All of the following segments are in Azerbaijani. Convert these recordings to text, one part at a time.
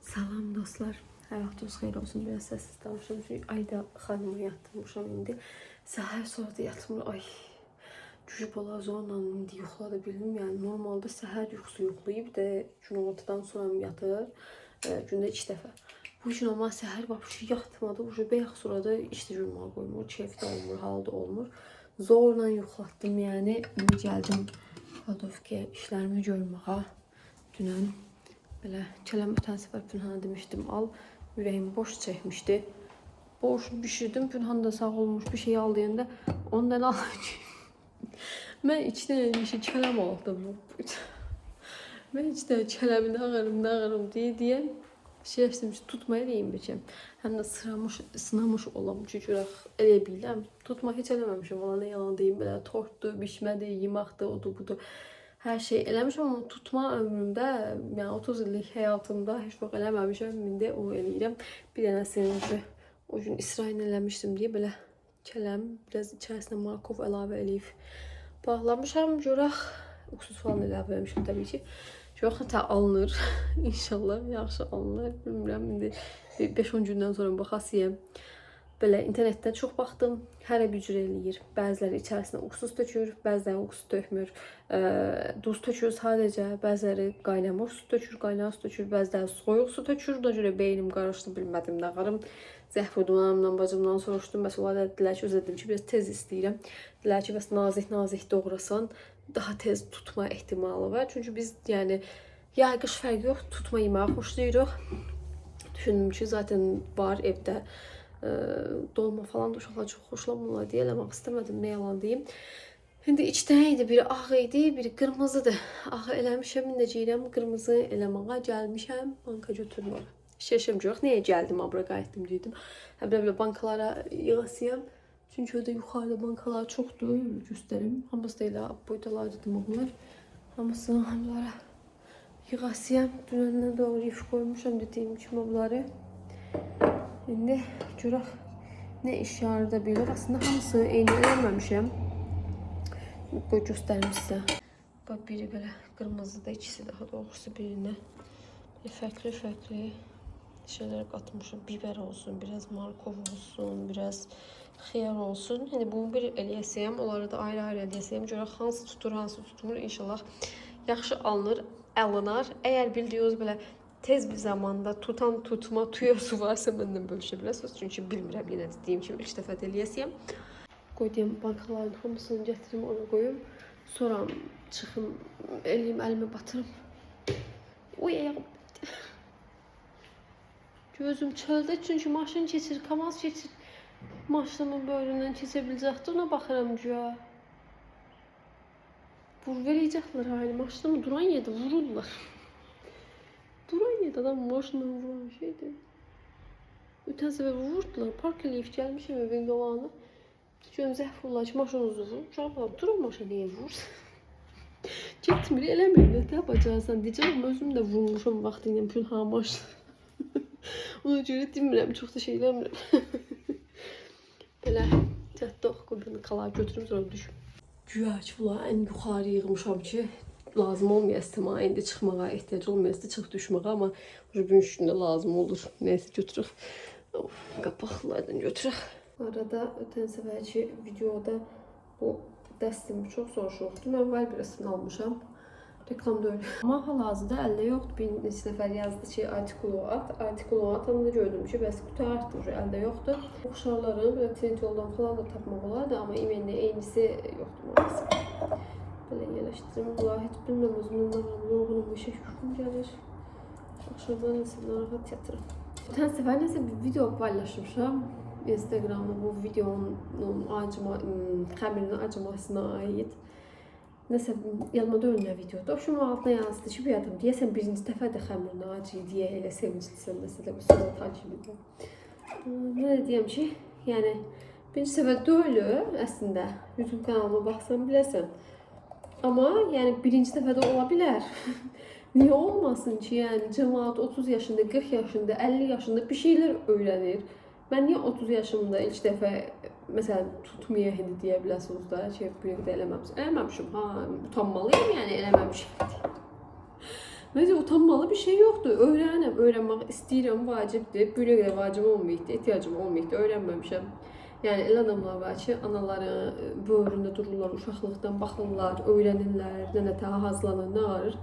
Salam dostlar. Hər vaxtınız xeyir olsun. Biraz səssiz danışım. Çünki Ayda xanımı yatırmışam indi. Səhər sonra da yatmır. Ay, düşüb ola zorla indi yuxlada bildim. Yəni normalda səhər yuxusu yoxlayıb da günortadan sonra yatır. Gündə 2 dəfə. Bu gün amma səhər vəbşi yatmadı. Bayaq sonra da işdə görməyə qoymur. Keyfdə olmur, halda olmur. Zorla yuxlatdım yəni. İndi gəldim Kladovkiyə işlərimi görməyə. Dünən belə kələm ötən səfər Pünhan'a demişdim, al, ürəyim boş çəkmişdi. Boş bişirdim, Pünhan da sağ olmuş bir şey al deyəndə ondan alacağım. Mən içdən elmişi kələm aldım. Mən içdən kələmi ağırım deyə şey istəmiş, tutmaya deyim biçəm. Həm də sınamış olam, çünki elə biləm. Tutma heç eləməmişim, valla nə yalan deyim, belə tortdur, bişmədir, yemaqdır, odur, budur. Hər şey eləmişəm, amma tutma ömrümdə, yəni 30 illik həyatımda heç vaxt eləməmişəm, indi onu eləyirəm. Bir dənəsini o gün İsrail eləmişdim deyə belə kələm, biraz içərisinə markov əlavə eləyib bağlamışam. Görək, uksuz falan əlavə eləmişim təbii ki. Görək, nətə alınır, inşallah yaxşı alınır, bilmirəm, indi 5-10 gündən sonra baxasıyəm. Belə internetdən çox baxdım, hərə bir cür eləyir. Bəziləri içərisinə uksuz tökür, bəziləri uksuz tökmür. Duz tökür sadəcə, bəziləri qaynamış su tökür, qaynar su tökür, bəziləri soyuq su tökür. Buna görə beynim qarışdı, bilmədim nə qarım. Zəhv udunamdan, bacımdan soruşdum. Bəs onlar dedilər ki, özə dedim ki, biraz tez istəyirəm. Dedilər ki, bəs nazik doğrasan daha tez tutma ehtimalı var. Çünki biz yəni yay qış fərqi yox, tutma yeməyi xoşlayırıq. Düşündüm ki, zaten var evdə. Dolma falan da uşaqlar çox xoşlamırlar deyə eləmək istəmədim, nə yalan deyim. İndi içdən idi, biri ağ idi, biri qırmızıdır. Ağ eləmişəm, indəcəyirəm, qırmızı eləməyə gəlmişəm, banka götürməyə. Şişəm yox, nəyə gəldim, abra qayıtdım deydim. Həblə bankalara yığasıyam. Çünki ödə yuxarıda bankalar çoxdur, göstərim. Hamısı da elə boydalar dedim onlar. Hamısını hamılara yığasıyam. Dünəndən doğru yük qoymuşam dediyim kimi bunları. İndi görək nə iş yarıda bilir. Aslında hamısı eyni eləməmişəm. Qoy göstərim sizə. Bax, biri belə qırmızıda, ikisi daha doğrusu birinə fərqli şeylər qatmışam. Biber olsun, biraz markov olsun, biraz xiyar olsun. Yəni bunu bir eləyəsiyəm, onları da ayrı-ayrı eləyəsiyəm. Görək hansı tutur, hansı tutmur. İnşallah yaxşı alınır. Əgər bildiyiniz belə tez bir zamanda tutan tutma tüyosu varsa məndən bölüşə bilərsiniz. Çünki bilmirəm, yenə dediyim kimi ilk dəfə eləyəsiyəm. Qoydum bankaların hamısını gətirim, ona qoyum. Sonra çıxım, eləyim, əlimi batırım. Uy, ayağım. Gözüm çöldə, çünki maşın keçir, kamaz keçir. Maşınımın böyründən keçə biləcəkdir, ona baxıram güya. Vur verəcəklər aynı, maşınımı duran yerdə vururlar. Duran yerdə adam maşınla vuran şeydir. Ötən səfər vururdular, park eləyib gəlmişəm evin qalanı. Görüm zəhv olurlar ki, maşınınızı vurur. Uşaqlar, duran maşın niyə vurur? Getmir, eləmir, nə yapacaqsan deyəcəm, özüm də vurmuşam vaxtı ilə Pünha maşın. Ona görə demirəm, çox da şey eləmirəm. Belə cəhdə oxu, beni qalar götürüm, sonra düşüm. Güya ki, ən yuxarı yığmışam ki, lazım olmayasın, amma indi çıxmağa ehtiyac olmayasın, çıx düşməyə, amma gün üstündə lazım olur. Neyse, götürək. Qapaqlardan götürək. Arada ötən səfərki videoda bu dəstimi çox soruşuqdur. Mən Vibras'ını almışam. Reklamda öyle. Amma hal-hazırda əldə yoxdur. Bir neçə nəfər yazdı ki, artikulu at. Artikulu atanda gördüm ki, bəs qutu artır, əldə yoxdur. Oxşarları belə trend yoldan falan da tapmaq olardı, amma imenlə eynisi yoxdur maalesef. Belə yerləşdirim. Bunlar heç bilməm, özümdən davranım. Yorğunum, işə yuxum gəlir. Axşamda nəsə narahat yatırım. Ötən səfər nəsə bir video paylaşmışam. Instagramda bu videonun xəmirinin acımasına aid. Nəsə yanıma dönünə videoda. O şunun altına yazdı ki, bir adam deyəsən birinci dəfə də xəmirin acı deyə elə sevinclisən məsələ bir söz atan kimi. Nə deyəm ki, yəni birinci səfər deyil əslində. YouTube kanalıma baxsan biləsən. Amma yəni birinci dəfə də ola bilər. Niyə olmasın ki, yəni cəmaət 30 yaşında, 40 yaşında, 50 yaşında bir şeylər öyrənir. Mən niyə 30 yaşımda ilk dəfə məsələn tutmaya hindi deyə bilərsiniz da ki, bu yerdə eləməmişəm. Eləməmişim, ha, utanmalıyım yəni eləməmişim. Necə utanmalı bir şey yoxdur. Öyrənmək istəyirəm, vacibdir. Bu qədər vacib olmayıbdı, ehtiyacım olmayıbdı, öyrənməmişəm. Yəni elə adamlar var ki, anaları böyründə dururlar, uşaqlıqdan baxırlar, öyrənirlər, nənətə hazırlanır, nə varır.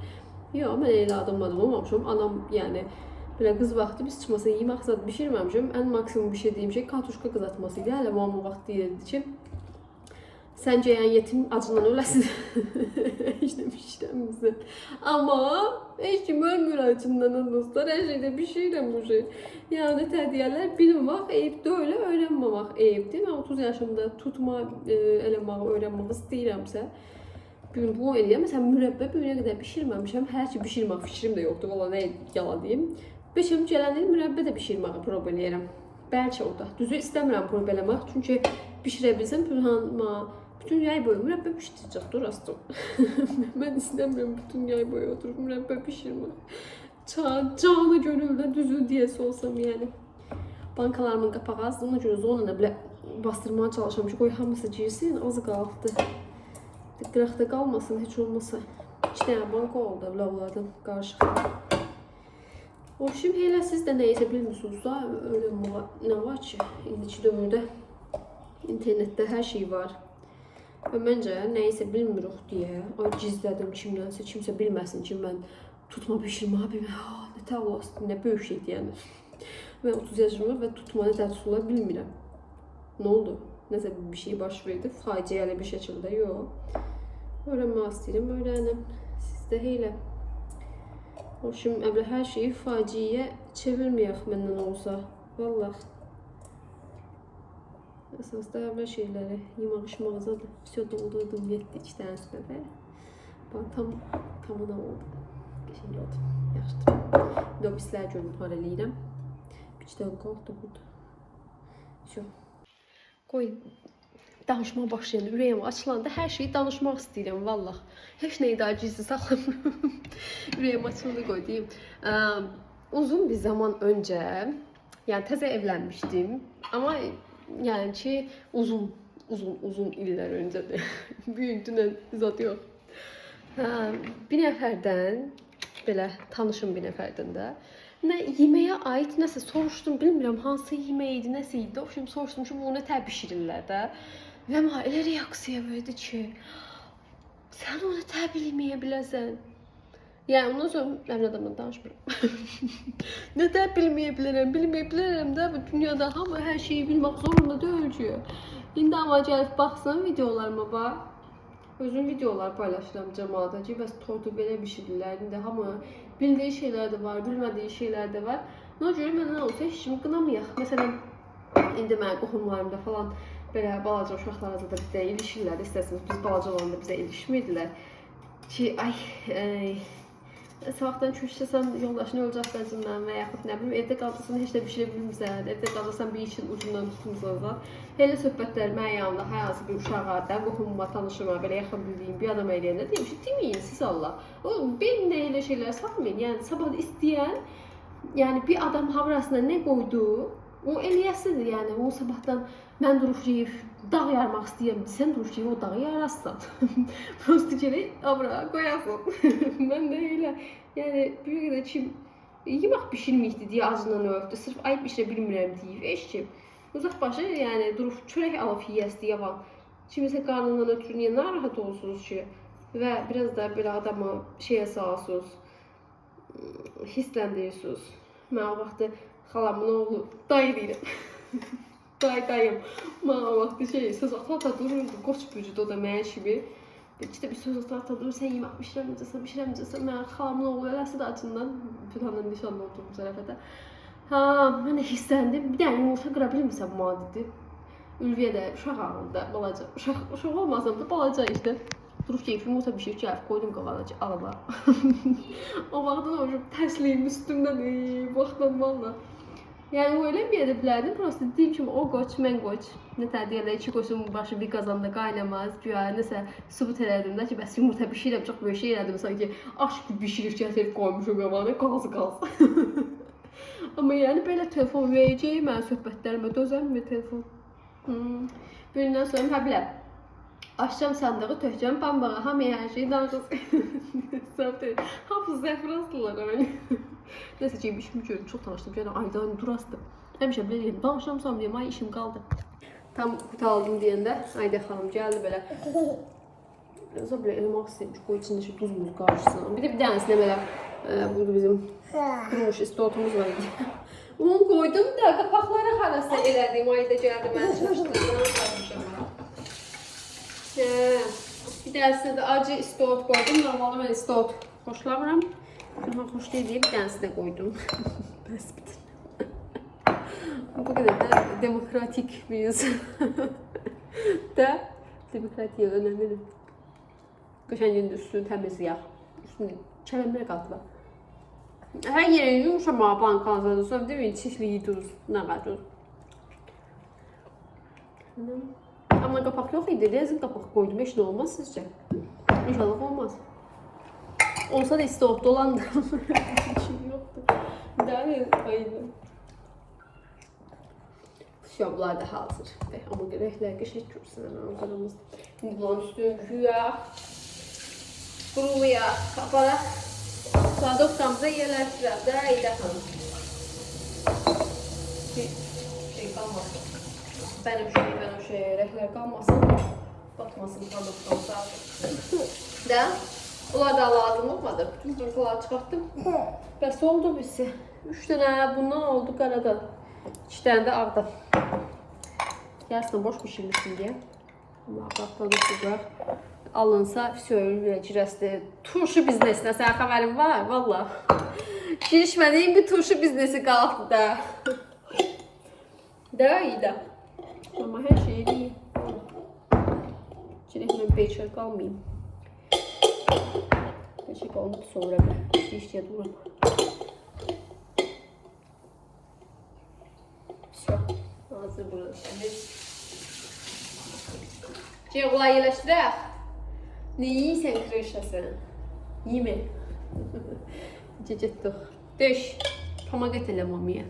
Yox, mən elə adamlardan olmamışam. Anam yəni belə qız vaxtı biz çıxmasa yemək zad bişirməmişəm. Ən maksimum bir şey deyim şey kartuşka qızartması idi. Hələ mamam vaxt deyirdi ki, səncə yəni yetim acından öləsin. Heç nə bişirəmizsən. Amma heç kim ölmür acından dostlar. Hər şeydə bişirirəm bu şey. Yəni tədiyələr bilməmək eyib deyil, öyrənməmək eyibdir. Mən 30 yaşımda tutma eləməyi öyrənmək istəyirəmsə, bu eləyəm. Məsələn, mürəbbə böyünə qədər bişirməmişəm. Hər ki bişirmək fikrim də yoxdur. Valla nə yalan deyim. Beşim gələndir, mürəbbə də bişirməyi prov eləyirəm. Bəlkə o da. Düzü istəmirəm prov eləmək. Çünki bişirə bilsəm, bütün yay boyu mürəbbə bişirəcək, durasdım. Mən istəmirəm bütün yay boyu oturub mürəbbə bişirmək. Canı gönüldə düzü deyəsi olsam yəni. Bankalarımın qapağı azdı, ona görə zonuna belə bastırmaya çalışıram ki, qoy hamısı girsin, azı qaldı. Qıraqda qalmasın, heç olmasa. 2 dənə banka oldu lavlardan qarışıq. O şimdi elə siz də nəyəsə bilmirsiniz da, öyrənməyə nə var ki, indiki dövrdə internetdə hər şey var. Və məncə nəyəsə bilmirik deyə, gizlədim kimdənsə, kimsə bilməsin ki, mən tutma bişirməyə bilmirəm. Nə təvlasın, nə böyük şeydir yəni. Mən 30 yaşımda və tutma nə tərsi ola bilmirəm. Nə oldu? Nəsə bir şey baş verdi, faciəli bir şəkildə, yox. Öyrənmək istəyirəm, öyrənim. Siz də elə. O şimdi hər şeyi faciəyə çevirməyək məndən olsa. Vallahi. Əsasda əvvəl şeyləri yemək-içmək zadı. Все doldurdum, 7-2 dənəsinə də. Tamına oldu. Qəşəng oldu. Yaxşıdır. Bir də o pislər görüm, par eləyirəm. Bir dənə qaldı burada. Все. Qoy. Danışmağa başlayanda, ürəyim açılanda hər şeyi danışmaq istəyirəm, vallah. Heç nəyi daha gizli saxlamıram. Ürəyim açılanda qoy deyim. Uzun bir zaman öncə, yəni təzə evlənmişdim. Amma yəni ki, uzun illər öncədir. Büyüdündən zat yox. Bir nəfərdən, belə tanışım bir nəfərdən də, yeməyə aid nəsə soruşdum, bilmirəm hansı yemək idi, nəsə idi. O şimdi soruşdum ki, bunu nətər bişirirlər də. Və mənə elə reaksiya verdi ki, sən onu nətər bilməyə biləsən. Yəni ondan sonra əmin adamla danışmıram. Nətər bilməyə bilərəm də bu dünyada hamı hər şeyi bilmək zorunda deyil ki. İndi amma gəlib baxsın videolarıma bax. Özüm videolar paylaşıram cəmaata ki, bəs tortu belə bişirirlər. İndi hamı bildiyi şeylər də var, bilmədiyi şeylər də var. Ona görə məndən olsa heç kimi qınamayaq. Məsələn, indi mən qohumlarımda falan belə balaca uşaqlar da bizə ilişirlər. İstəsiniz, biz balaca olanda bizə ilişmirdilər. Ki, sabahdan köşləsən, yoldaşın olacaq bəzindən və yaxud nə bilim, evdə qalacaqsan, heç də bişirə bilmirsən, evdə qalacaqsan, bir işin ucundan tutmursan. Elə söhbətlər mənim yanımda hər hansı bir uşağa, da qohumuma, tanışıma, belə yaxın bildiyim bir adam eləyəndə deyim ki, deməyin siz Allah. O, beynində elə şeylər salmayın. Yəni, sabah istəyən, yəni bir adam havrasına nə qoydu, o eləyəsidir. Yəni, o sabahdan mən duruş yeyib, dağ yarmaq istəyirəm, sən duruş yeyib o dağı yararsan. Prosto gələk, abra, qoyasın. Mən də elə, yəni, bir qədər kim yemək bişirməkdir deyə acından öldü, sırf ayıb bişirə bilmirəm deyib, eşkim. Uzaq başı, yəni, durub çörək alıb yiyəsdir, yavan. Kimisə qarnından ötürü niyə narahat olsunuz ki? Və biraz da belə adamı şeyə salsınız, hisləndirirsiniz. Mən o vaxtı xalamın oğlu, dayı deyirəm. Dayım. Mən o vaxtı söz ata dururdu, qoç bücüdü o da mənə kimi. İşte bir söz ata durur, sən yemək bişirəməcəsən. Mən xalamın oğlu eləsi də acından, Pütanın nişanlı olduğum zərəfədə. Mən də hissləndim. Bir dənə yumurta qıra bilmirsən bu dedi. Ülviyə də uşaq ağırdı, balaca. Uşaq olmasam da balaca işte. Durub keyif yumurta bişirib gəlib, qoydum qavana ki, alaba. O vaxtdan o tərsliyim üstümdən, vaxtdan valla. Yəni o eləməyə də bilərdim, prosto dediyim kimi o qoç, mən qoç. Nətər deyərlər, 2 qoçun başı bir qazanda qaynamaz, güya nəsə sübut elədim də ki, bəs yumurta bişirəm, çox böyük şey elədim, sanki aşk bişirib gətirib qoymuşum qavana, qalsın. Amma yəni belə telefon verəcəyim, mən söhbətlərimə dözəmmi telefon? Birindən sonra, bilə, Açacağım sandığı, tökeceğim pambağa, hamıya her şeyi danışız. Hafız zəfrazdılar öyle. Neyse ki, işimi görüm, çox danışdım. Yəni aydan durastım. Həmişə belə deyim, danışamsam deyim, ay işim qaldı. Tam qutu aldım deyəndə Ayda xanım gəldi belə. Sonra belə eləmək istəyirmiş, qoy içində duz muz qarışsın. Bir də bir dənəsinə belə, burada bizim qurumuş istotumuz var idi. Onu koydum da qapaqları harası elədim, Ayda gəldi, mən çalışdım. Bir dənəsinə də acı istot qoydum. Normalde mən istot xoşlamıram. Amma xoş deyil, bir dənəsinə qoydum. Bəs bitir. Bu qədər də demokratik bir insan. Da demokratiya önəmlidir. Qəşəngin üstünü təmizləyək. Üstünü çələmlərə qatma. Hər yeri yumuşamağa bankanızda sonra değil mi? Çişliyi duz, nə qədər. Ama kapak yok idi. Rezin kapak koydum. Hiç ne olmaz sizce? İnşallah olmaz. Olsa da istot dolandı. Hiç yoktu. Daha ne koydum? Şablar da hazır. Ama gerekler geçiş görsün. Ankara'mızda. Şimdi bunun üstünü güya. Kuruluya. Kapalı. Sonra doktamıza yerleştireceğiz. Daha iyi de hanım. Bir şey kalmasın. Benim şey, renkler kalmasın, batmasın pamuktan zaten. Da, onlar da lazım olmadı. Bütün pırtıları çıkarttım. Bəs oldu birisi. 3 tane bundan oldu qaradan. 2 tane de ağdan. Yarısını boş pişirmişim diye. Amma ağdan da alınsa söyləyəcək. Turşu biznesinə sən xəbərin var, valla. Girişmədiyim bir turşu biznesi qaldı da. Da iyi de. Ama her şey iyi. Çilekle peçel kalmayayım. Peçel olmadı sonra bir işte durum. Все. Hazır burası. Çiğla yerleştirək. Ne yiysen kırışasın. Yeme. Cecettik. Döş. Pamak etelim mamiye.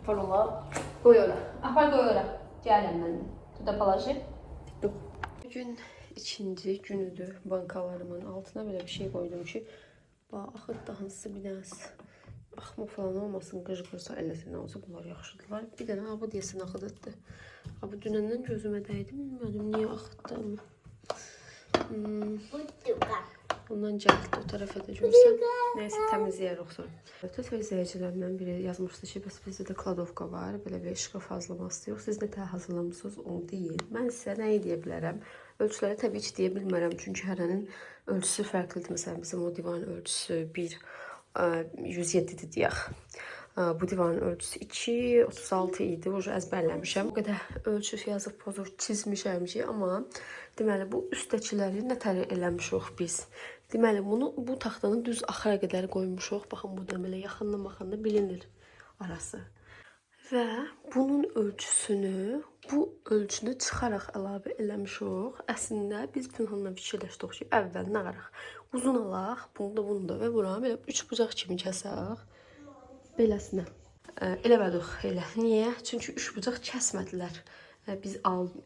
Parola. Koy ola. Apar koy ola. Gələm mən də. Tuda palajı. Bugün ikinci günüdür. Bankalarımın altına belə bir şey koydum ki, axıd da hansısa bir dənəsi axma falan olmasın, qıj-qırsa eləsin olsa bunlar yaxşıdırlar. Bir dənə bu deyəsən axıdıdır. Bu dünəndən gözümə dəydi, bilmədim niyə axıddı amma. Ondan gəldi o tərəfə də görsən. Nəysə təmizləyərik sonra. Ötəs və izləyicilərimdən biri yazmışdı ki, bəs bizdə də kladovka var, belə bir şkaf hazırlaması yox. Siz nə tər hazırlamısınız, onu deyin. Mən sizə nəyi deyə bilərəm? Ölçüləri təbii ki, deyə bilmərəm, çünki hərənin ölçüsü fərqlidir. Məsələn, bizim o divan ölçüsü 107-dir deyək. Bu divanın ölçüsü 2,36 idi. Ucu əzbərləmişəm. O qədər ölçü yazıb pozur çizmişəm ki, amma deməli bu üstdəkiləri nə tər eləmişik biz. Deməli bunu bu taxtanın düz axıra qədər qoymuşuq. Baxın burada belə yaxından baxanda bilinir arası. Və bunun ölçüsünü, bu ölçünü çıxaraq əlavə eləmişik. Əslində biz Pünhanla fikirləşdik ki, əvvəl nə qaraq? Uzun alaq, bunu da və buranı belə 3 bucaq kimi kəsək. Beləsinə. Eləmədik elə. Niyə? Çünki 3 bucaq kəsmədilər. Biz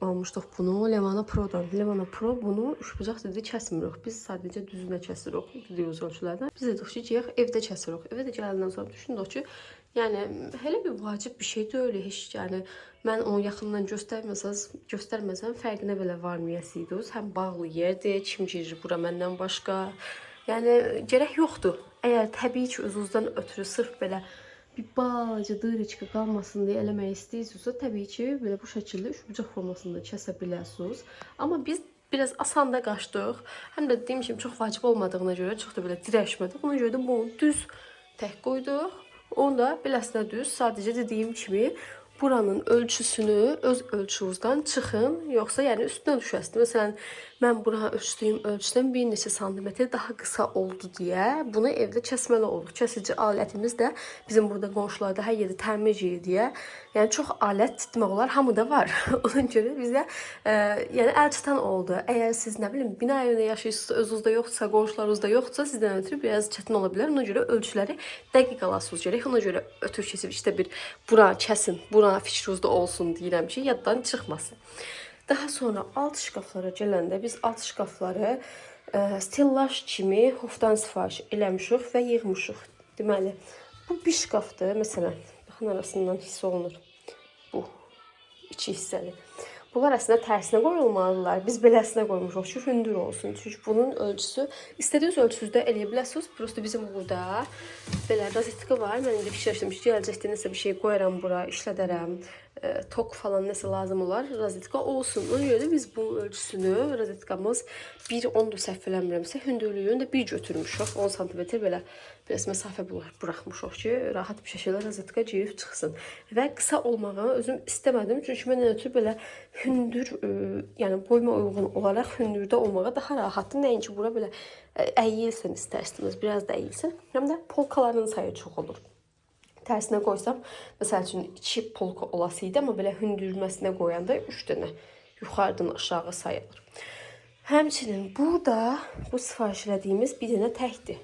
almışdıq bunu Levana Pro'dan. Levana Pro bunu 3 bucaq dedi kəsmirik. Biz sadəcə düzünə kəsirik videoz ölçülərdən. Biz dedik ki, evdə kəsirik. Evə də gələndən sonra düşündük ki, yəni elə bir vacib bir şey deyil heç. Yəni mən onu yaxından göstərməsəm fərqinə belə varmayasıydınız. Həm bağlı yerdir, kim girir bura məndən başqa. Yəni gərək yoxdur. Əgər təbii ki, özünüzdən ötürü sırf belə bir balaca dırıçqı qalmasın deyə eləmək istəyirsinizsə, təbii ki, belə bu şəkildə 3 bucaq formasında kəsə bilərsiniz. Amma biz biraz asan da qaçdıq. Həm də dediyim kimi çox vacib olmadığına görə çox da belə dirəşmədik. Ona görə də bunu düz tək qoyduq. Onu da beləsinə düz, sadəcə dediyim kimi buranın ölçüsünü öz ölçünüzdən çıxın, yoxsa yəni üstünə düşəsiniz. Məsələn, mən bura ölçdüyüm ölçüdən bir neçə santimetr daha qısa oldu deyə bunu evdə kəsməli olduq. Kəsici alətimiz də bizim burada qonşularda hər yerdə təmir edir deyə. Yəni çox alət demək olar, hamıda var. Ona görə bizə yəni əl tutan oldu. Əgər siz nə bilim bina evində yaşayırsınızsa, özünüzdə yoxsa, qonşularınızda yoxsa, sizdən ötürü biraz çətin ola bilər. Ona görə ölçüləri dəqiq alasınız gərək. Ona görə ötür keçib işte bir bura kəsin, bura fikrinizdə olsun deyirəm ki, yaddan çıxmasın. Daha sonra alt şkaflara gələndə biz alt şkafları stillaj kimi hofdan sifariş eləmişik və yığmışıq. Deməli, bu bir şkafdır. Məsələn, baxın arasından hiss olunur. Bu içi hissəli. Bunlar əslində tərsinə qoyulmalılar. Biz beləsinə qoymuşuq ki, hündür olsun. Çünki bunun ölçüsü istədiyiniz ölçüsüzdə eləyə bilərsiniz. Prosta bizim burada belə rozetka var. Mən indi fikirləşdim ki, gələcəkdə nəsə bir şey qoyaram bura, işlədərəm. Tok falan nəsə lazım olar, rozetka olsun. Ona görə də biz bunun ölçüsünü, rozetkamız 1.10 səhv eləmirəmsə, hündürlüyünü də 1 götürmüşük. 10 sm belə biraz məsafə buraxmışıq ki, rahat bir şəkildə rozetka girib çıxsın. Və qısa olmağı özüm istəmədim. Çünki mən ötürü belə hündür, yəni boyuma uyğun olaraq hündürdə olmağa daha rahatdır. Nəinki bura belə əyilsin istərsiniz, biraz da əyilsin. Həm də polkaların sayı çox olur. Tərsinə qoysam, məsəl üçün 2 polka olası idi, amma belə hündürməsinə qoyanda 3 dənə yuxarıdan aşağı sayılır. Həmçinin burada bu sifariş elədiyimiz bir dənə təkdir.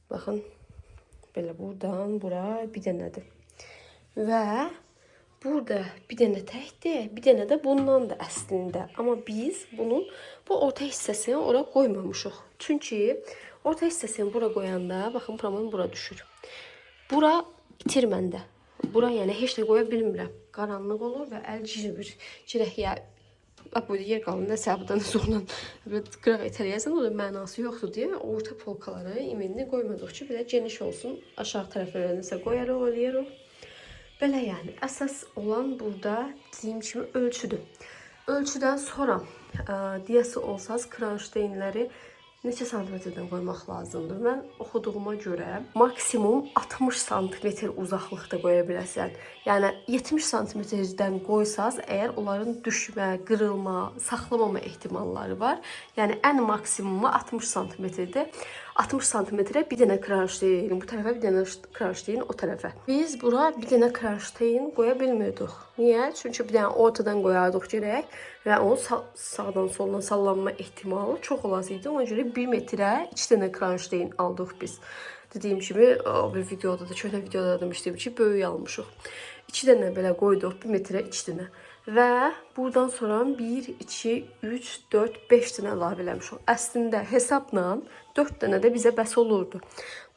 Baxın, belə buradan bura bir dənədir. Və burada bir dənə təkdir, bir dənə də bundandır əslində. Amma biz bunun bu orta hissəsini ora qoymamışıq. Çünki orta hissəsini bura qoyanda, baxın, buramın bura düşür. Bura itir məndə. Bura yəni heç nə qoya bilmirəm. Qaranlıq olur və əl girmir. Girək ya, bu yer qalın, nəsə buradan zorla qıraq itələyəsən, o da mənası yoxdur deyə orta polkaları imenini qoymadıq ki, belə geniş olsun. Aşağı tərəflərə nəsə qoyarıq, eləyərək. Belə yəni, əsas olan burada dediyim kimi ölçüdür. Ölçüdən sonra deyəsi olsaz kronşteynləri neçə santimetrdən qoymaq lazımdır? Mən oxuduğuma görə maksimum 60 santimetr uzaqlıqda qoya biləsən. Yəni 70 santimetrdən qoysaz, əgər onların düşmə, qırılma, saxlamama ehtimalları var. Yəni ən maksimumu 60 santimetrdir. 60 santimetrə bir dənə kronşteyn, bu tərəfə bir dənə kronşteyn, o tərəfə. Biz bura bir dənə kronşteyn qoya bilmirdik. Niyə? Çünki bir dənə ortadan qoyardıq gərək və onun sağdan soldan sallanma ehtimalı çox olası idi. Ona görə 1 metrə 2 dənə kronşteyn aldıq biz. Dediyim kimi, bir videoda da, köhnə videoda da demişdim ki, böyük almışıq. 2 dənə belə qoyduq, 1 metrə 2 dənə. Və buradan sonra 1, 2, 3, 4, 5 dənə əlavə eləmişik. Əslində hesabla 4 dənə də bizə bəs olurdu.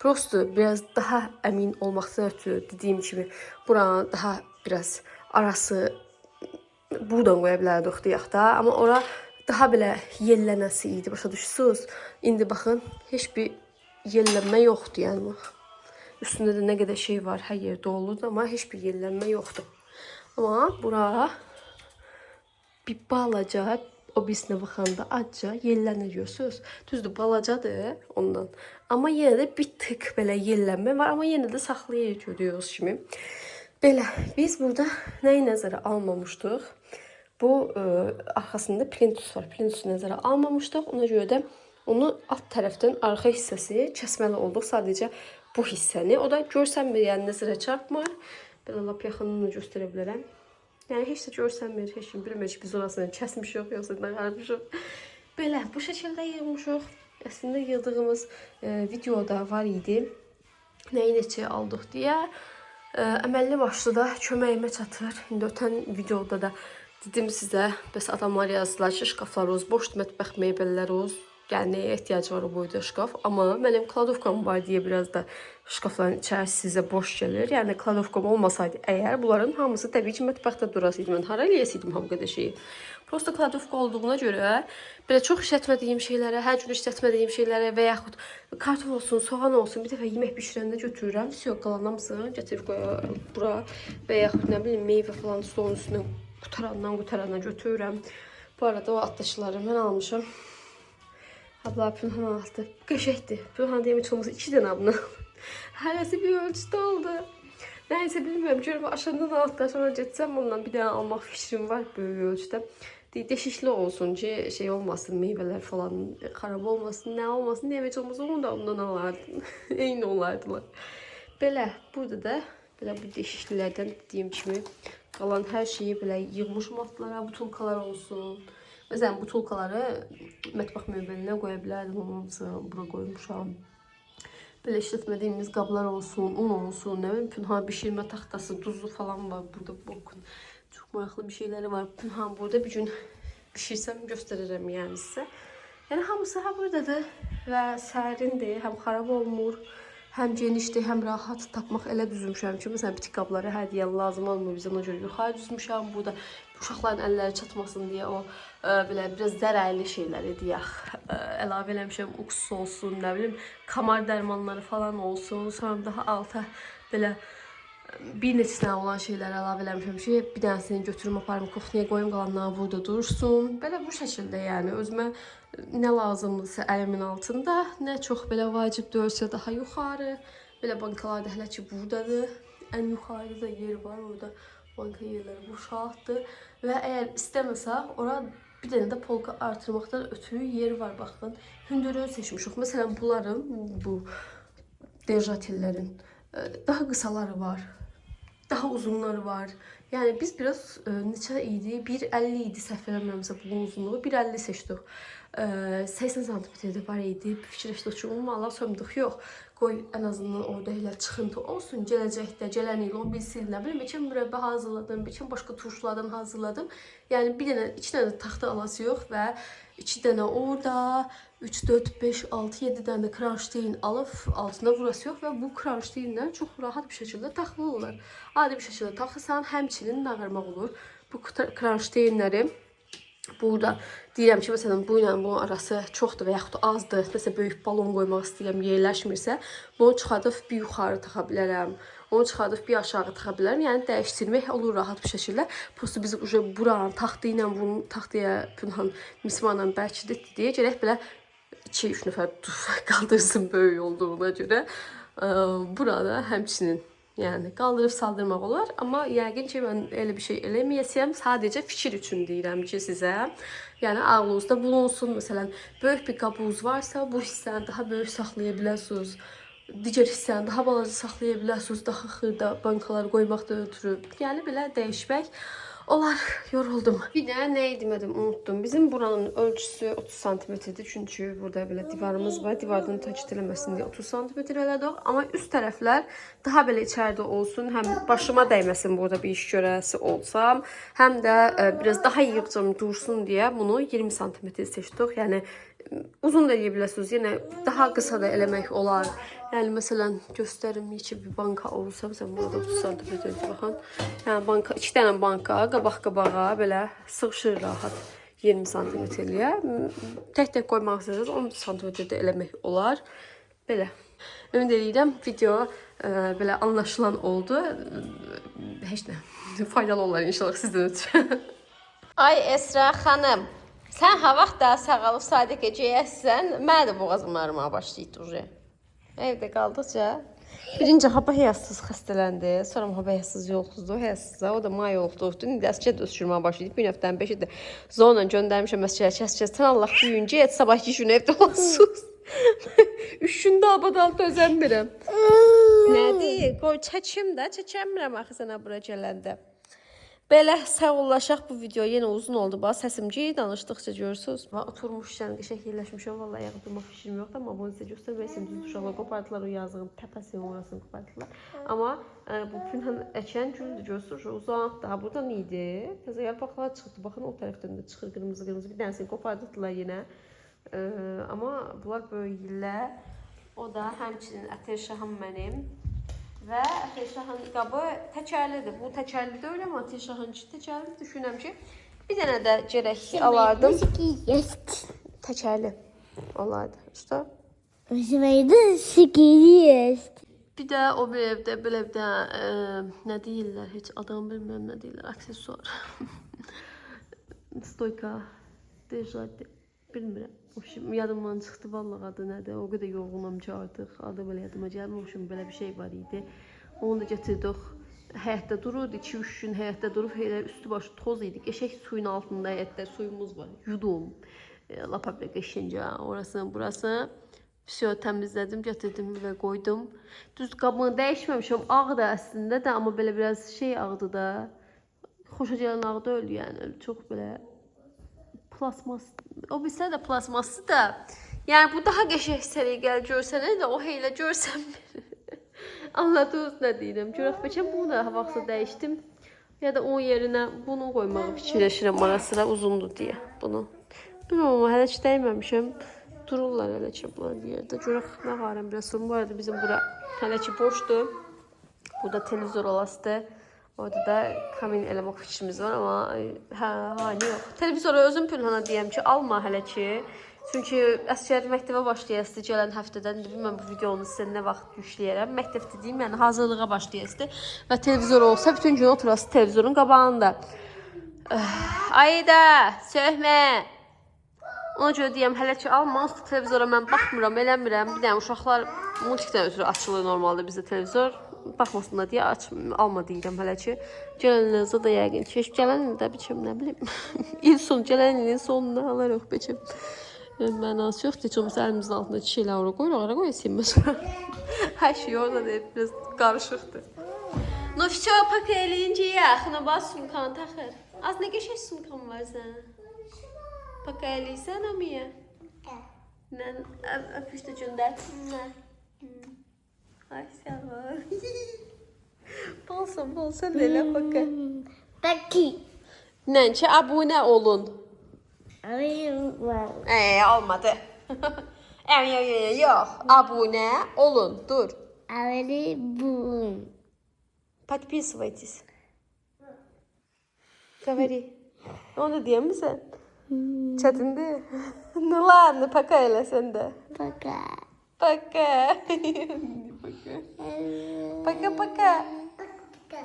Prosto biraz daha əmin olmaqdan ötürü dediyim kimi buranın daha biraz arası buradan qoya bilərdik deyək də. Amma ora daha belə yellənəsi idi, başa düşürsünüz. İndi baxın, heç bir yellənmə yoxdur, yəni. Üstündə də nə qədər şey var, hər yer doludur, amma heç bir yellənmə yoxdur. Amma bura bir balaca, o birisinə baxanda acca yellənir, görürsünüz. Düzdür, balacadır ondan. Amma yenə də bir tık belə yellənmə var, amma yenə də saxlayır, görüyoruz kimi. Belə, biz burada nəyi nəzərə almamışdıq? Bu arxasında plintus var. Plintusu nəzərə almamışdıq. Ona görə də onu alt tərəfdən arxa hissəsi kəsməli olduq. Sadəcə bu hissəni. O da görsənmir, yəni nəzərə çarpmır. Belə lap yaxından göstərə bilərəm. Yəni heç də görsənmir, heç kim bilmir ki, biz orasını kəsmişik, yoxsa qarmışıq. Belə, bu şəkildə yığmışıq. Əslində yığdığımız videoda var idi. Nəyi neçə aldıq deyə. Əməlli başlı da köməyimə çatır. İndi ötən videoda da dedim sizə, bəs adamlar yazdılar ki, şkaflarınız, boş mətbəx meyvələriniz, yəni nəyə ehtiyac var o boyda şkaf. Amma mənim kladovkam var deyə biraz da şkafların içərisi sizə boş gəlir. Yəni kladovkam olmasaydı əgər, bunların hamısı təbii ki, mətbəxdə durasıydı. Mən hara eləyəsiydim hamı qədər şeyi. Prosta kladovka olduğuna görə belə çox işlətmədiyim şeylərə, hər gün işlətmədiyim şeylərə və yaxud kartof olsun, soğan olsun, bir dəfə yemək bişirəndə götürürəm. Всё, qalan hamısını gətirib qoyuram bura və yaxud nə bilim meyvə falan stolun üstünə qutarandan götürürəm. Bu arada o atdaşları mən almışam. Abla Pünhan aldı. Qəşəkdir. Pünhan deyəm heç olmasa 2 dənə abına. Hərəsi bir ölçüdə oldu. Nəysə bilmirəm. Görüm aşağıdan altdan sonra getsəm ondan bir dənə almaq fikrim var böyük ölçüdə. Deşikli olsun ki şey olmasın, meyvələr falan xarab olmasın, nə olmasın, deyəm heç olmasa onu da ondan alardım. Eyni olardılar. Belə, burada da belə bu deşiklilərdən dediyim kimi qalan hər şeyi belə yığmışım altlara, butulkalar olsun. Məsələn, butulkaları mətbəx meyvəlinə qoya bilərdim, hamısını bura qoymuşam. Belə işlətmədiyimiz qablar olsun, un olsun, nə bilim, Pünhan bişirmə taxtası, duzlu falan var burada, bakın. Çox maraqlı bir şeyləri var. Pünhan burada bir gün bişirsəm göstərirəm yəni sizə. Yəni hamısı ha buradadır və sərindir, həm xarab olmur, həm genişdir, həm rahat tapmaq elə düzmüşəm ki, məsələn bitik qabları hər deyən lazım olmur bizə, ona görə yuxarı düzmüşəm. Burada uşaqların əlləri çatmasın deyə o belə biraz zərərli şeyləri deyək, əlavə eləmişəm, uksus olsun, nə bilim, kamar dərmanları falan olsun, sonra daha alta belə bir neçə olan şeyləri əlavə eləmişəm ki, bir dənəsini götürüm aparım kuxniyə qoyum, qalanları burada dursun. Belə bu şəkildə yəni özümə nə lazımdırsa əlimin altında, nə çox belə vacib deyilsə daha yuxarı. Belə bankalar da hələ ki buradadır. Ən yuxarıda yer var, orada banka yerləri boşaltdı və əgər istəməsək, ora bir dənə də polka artırmaqdan ötürü yer var, baxın. Hündürlüyü seçmişik. Məsələn bunların, bu dejatellərin daha qısaları var. Daha uzunları var. Yani biz biraz neçə idi? 1.50 idi səhv eləmirəmsə bunun uzunluğu. 1.50 seçdik. 80 cm var idi. Fikirləşdik ki, Allah sömdük. Yox. Qoy ən azından orada elə çıxıntı olsun. Gələcəkdə, gələn il o bilsin, nə bilim, biçən mürəbbə hazırladım, biçən başqa turşulardan hazırladım. Yəni bir dənə, 2 dənə taxta alası yox və 2 dənə orada, 3, 4, 5, 6, 7 dənə kronşteyn alıb altına vurası yox və bu kronşteynlər çox rahat bir şəkildə taxılırlar. Adi bir şəkildə taxırsan, həmçinin nağırmaq olur. Bu kronşteynləri burada deyirəm ki, məsələn, bu ilə bunun arası çoxdur və yaxud azdır. Məsələn, böyük balon qoymaq istəyirəm, yerləşmirsə, bunu çıxardıb bir yuxarı taxa bilərəm. Onu çıxardıb bir aşağı taxa bilərəm. Yəni dəyişdirmək olur rahat bir şəkildə. Prosta biz buranın taxtı ilə bunu taxtaya pünhan mismarla bərkidib deyə gərək belə 2-3 nəfər qaldırsın böyük olduğuna görə. Burada həmçinin yəni qaldırıb saldırmaq olar, amma yəqin ki mən elə bir şey eləməyəcəyəm. Sadəcə fikir üçün deyirəm ki sizə. Yəni ağlınızda bulunsun. Məsələn, böyük bir qabınız varsa, bu hissəni daha böyük saxlaya bilərsiniz. Digər hissəni daha balaca saxlaya bilərsiniz. Daha xırda bankalar qoymaqdan ötürü. Yəni belə dəyişmək olar. Yoruldum. Bir də nə demədim, unutdum. Bizim buranın ölçüsü 30 cm-dir. Çünki burada belə divarımız var. Divardan təkid eləməsin deyə 30 cm elədik. Amma üst tərəflər daha belə içəridə olsun. Həm başıma dəyməsin burada bir iş görəsi olsam. Həm də biraz daha yığcam dursun deyə bunu 20 cm seçdik. Yəni uzun da eləyə bilərsiniz. Yenə daha qısa da eləmək olar. Yəni məsələn göstərim ki bir banka olsa, məsələn burada 30 cm baxın. Yəni banka, 2 dənə banka qabaq-qabağa belə sığışır rahat 20 cm-yə. Tək-tək qoymaq istəsəniz 10 cm-də eləmək olar. Belə. Ümid edirəm video belə anlaşılan oldu. Heç nə. Faydalı olar inşallah sizdən ötürü. Ay Esra xanım, sən ha vaxt da sağalıb sadə gecəyəsən, mənə də boğazım ağrımağa başlayıb uje. Evdə qaldıqca birinci hava həyatsız xəstələndi, sonra hava həyatsız yolxuzdu, həyatsızda, o da may olduqdu. İndi əsgər də öskürməyə başlayıb. Bir həftənin 5-də zorla göndərmişəm məsələyə kəs-kəsdən Allah büyüncə et sabah 2 gün evdə olasınız. 3 gündə abadalda özənmirəm. Nədir? Qoy çəkim də, çəkəmirəm axı sənə bura gələndə. Belə sağollaşaq, bu video yenə uzun oldu. Bax səsimci danışdıqca görürsünüz. Oturmuşcan, qəşəng yerləşmişəm. Vallahi ayaq durmaq fikrim yoxdur, amma bunu sizə göstərməyəsin. Düz uşaqlar qopardılar o yazığın təpəsini, orasını qopardılar. Amma bu pünhan əkən güldür, görürsünüz. Uzaq daha buradan idi. Təzə yarpaqlar çıxdı. Baxın o tərəfdən də çıxır qırmızı-qırmızı. Bir dənəsini qopardılar yenə. Amma bunlar böyüklər. O da həmçinin Ətirşahım mənim. Və Ətirşahın qabı təkərlidir. Bu təkərli deyil, amma Ətirşahın təkərli düşünürəm ki, bir dənə də gərək alardım. Təkərli olardı. Usta. Bir də o bir evdə, belə evdə nə deyirlər, heç adam bilmirəm nə deyirlər, aksesuar. Stoyka, dejati, bilmirəm. Yadımdan çıxdı vallahi adı nədir. O qədər yorğunam ki artıq. Adı belə yadıma gəlməmişim. Belə bir şey var idi. Onu da gətirdik. Həyətdə dururdu. 2-3 gün həyətdə durub elə üstü başı toz idi. Qəşəng suyun altında həyətdə suyumuz var. Yudum. Lapa belə qəşəngcə orasını, burasını. Vəsiyo təmizlədim, gətirdim və qoydum. Düz qabını dəyişməmişəm. Ağdır əslində də, amma belə biraz şey ağdı da. Xoşa gələn ağdı öldü yəni. Çox belə plasmas, o bilsə də plasmaslı da. Yəni bu daha qəşəng səliqəli görsənə də o heylə görsəm. Anladınız nə deyirəm. Görək bəlkə bunu da vaxtı dəyişdim. Ya da onun yerinə bunu qoymağı fikirləşirəm ara sıra uzundur deyə bunu. Bilmirəm amma hələ heç dəyməmişəm. Dururlar hələ ki bunlar bir yerdə. Görək nə varım biraz sonra. Bu arada bizim bura hələ ki boşdur. Burada televizor olasıdır. Orada da kamin eləmək fikrimiz var amma hali yox. Televizoru özüm Pülhana deyəm ki, alma hələ ki. Çünki əsgər məktəbə başlayasdı gələn həftədən. Bilməm bu videonu sizə nə vaxt yükləyərəm. Məktəb dediyim, yəni hazırlığa başlayasdı və televizor olsa bütün gün oturası televizorun qabağında. Ayda, söhmə. Ona görə deyəm, hələ ki alma, televizora mən baxmıram, eləmirəm. Bir dənə uşaqlar multikdən ötürü açılır normalda bizdə televizor. Baxmasınlar deyə alma deyirəm hələ ki. Gələn ildə də yəqin ki, gələn ildə biçim, nə bilim. İl sonu, gələn ilin sonunda alarıq biçim. Mənası yoxdur, heç olmasa əlimizin altında çiçəklər oraya qoyuruq, ara qoyasın məsələn. Hər şey orada deyib, biraz qarışıqdır. No, все, paka eləyincə yaxına bas sumkanı taxır. Az nə qəşək sumkan var sənə? Paka eləyirsən amiyə? Mən öpüş də göndər. Ay, sən var. Balsan da elə paka. Peki. Nənçə, abunə olun. Var. Olmadı. Yox, abunə olun, dur. Bu. Подписывайтесь. Говори. Onu deyəmirsən? Çətindir. Ну ладно, пока eləsən də. Пока. Пока. Пока-пока. Пока.